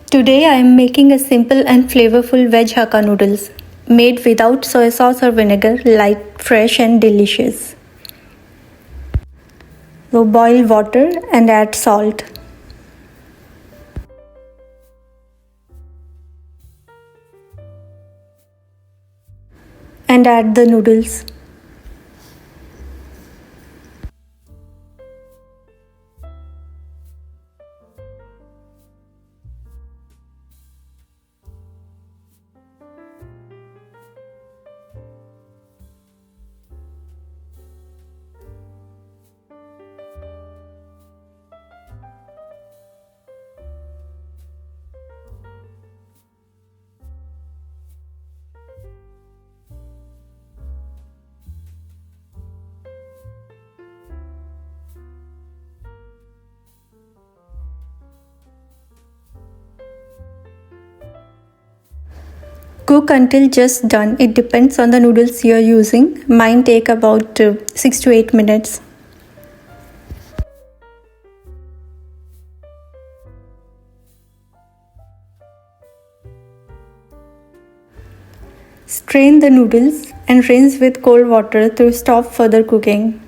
Today I am making a simple and flavorful veg hakka noodles made without soy sauce or vinegar, light, fresh and delicious. So boil water and add salt. And add the noodles. Cook until just done. It depends on the noodles you are using. Mine take about 6 to 8 minutes. Strain the noodles and rinse with cold water to stop further cooking.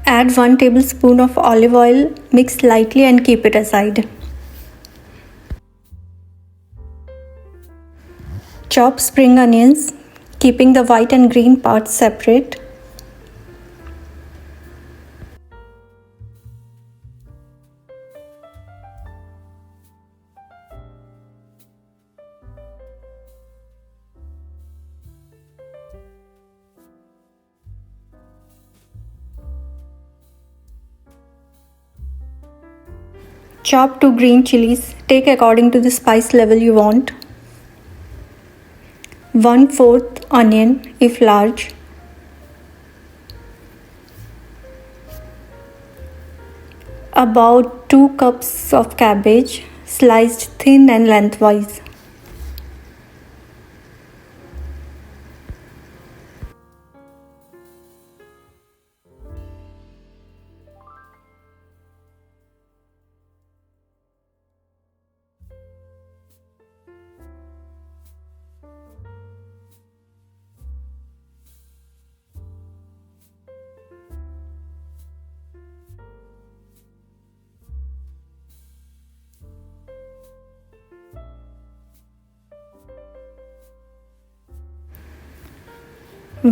Add 1 tablespoon of olive oil, mix lightly and keep it aside. Chop spring onions, keeping the white and green parts separate. Chop 2 green chilies, take according to the spice level you want. 1/4 onion if large. About 2 cups of cabbage, sliced thin and lengthwise.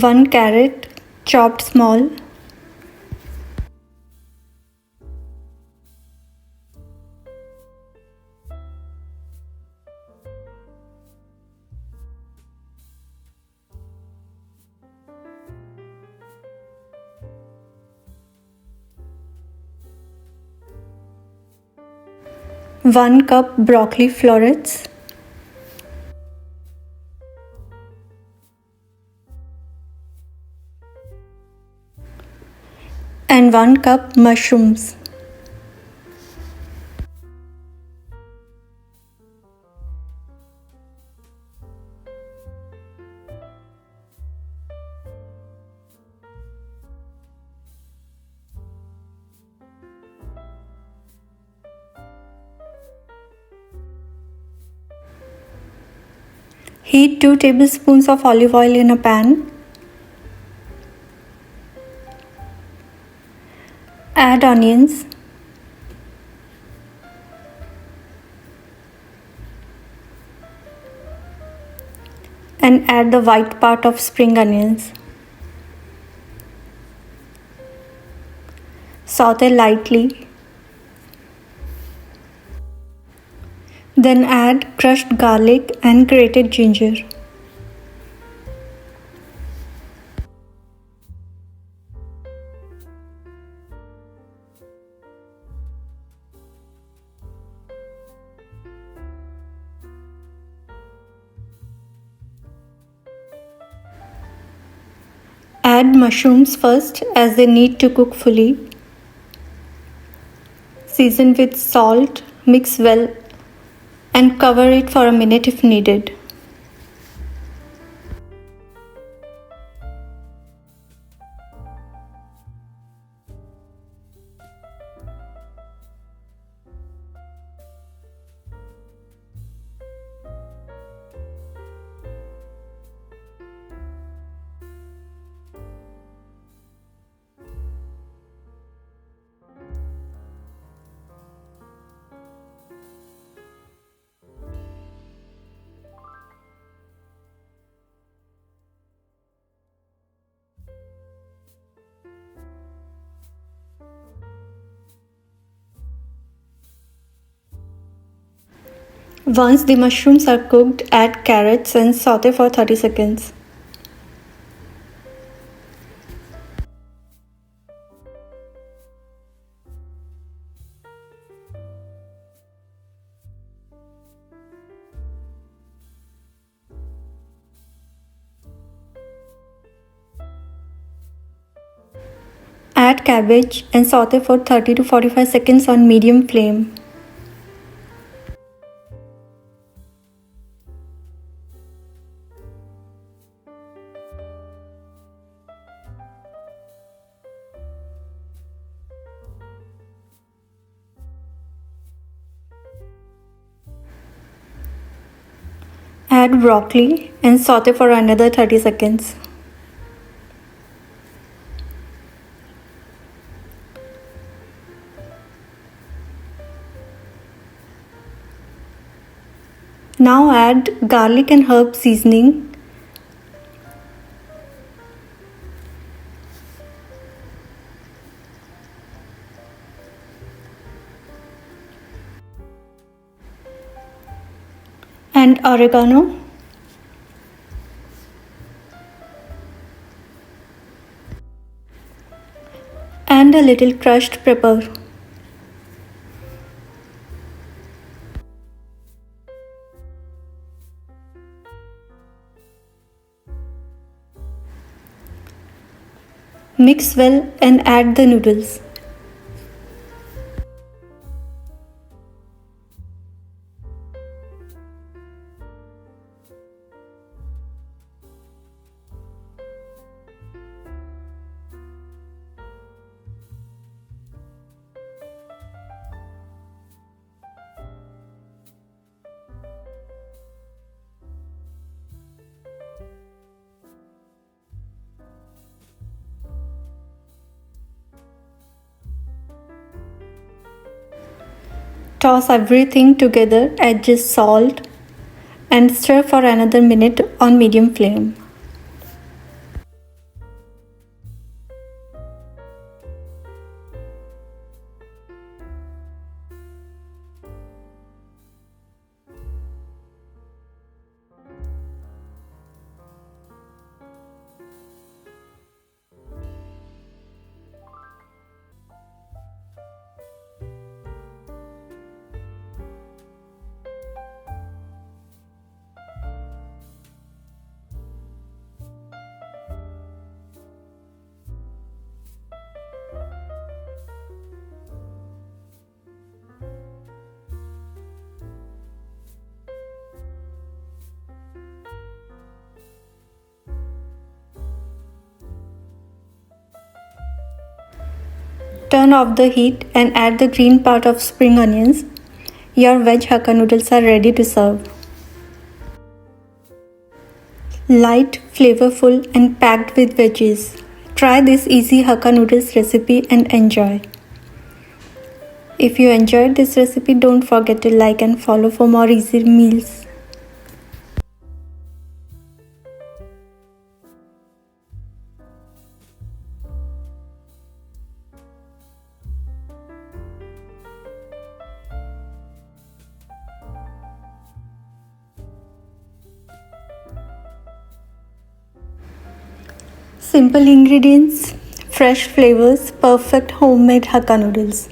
One carrot, chopped small. One cup broccoli florets. And 1 cup mushrooms. Heat 2 tablespoons of olive oil in a pan. Add onions. And add the white part of spring onions. Saute lightly. Then add crushed garlic and grated ginger. Add mushrooms first as they need to cook fully. season with salt, mix well, and cover it for a minute if needed. Once the mushrooms are cooked, add carrots and saute for 30 seconds. Add cabbage and saute for 30 to 45 seconds on medium flame. Add broccoli and saute for another 30 seconds. Now add garlic and herb seasoning. And oregano. And a little crushed pepper. Mix well and add the noodles. Toss everything together, adjust salt, and stir for another minute on medium flame. Turn off the heat and add the green part of spring onions. Your veg hakka noodles are ready to serve. Light, flavorful and packed with veggies. Try this easy hakka noodles recipe and enjoy. If you enjoyed this recipe, don't forget to like and follow for more easy meals. Simple ingredients, fresh flavors, perfect homemade hakka noodles.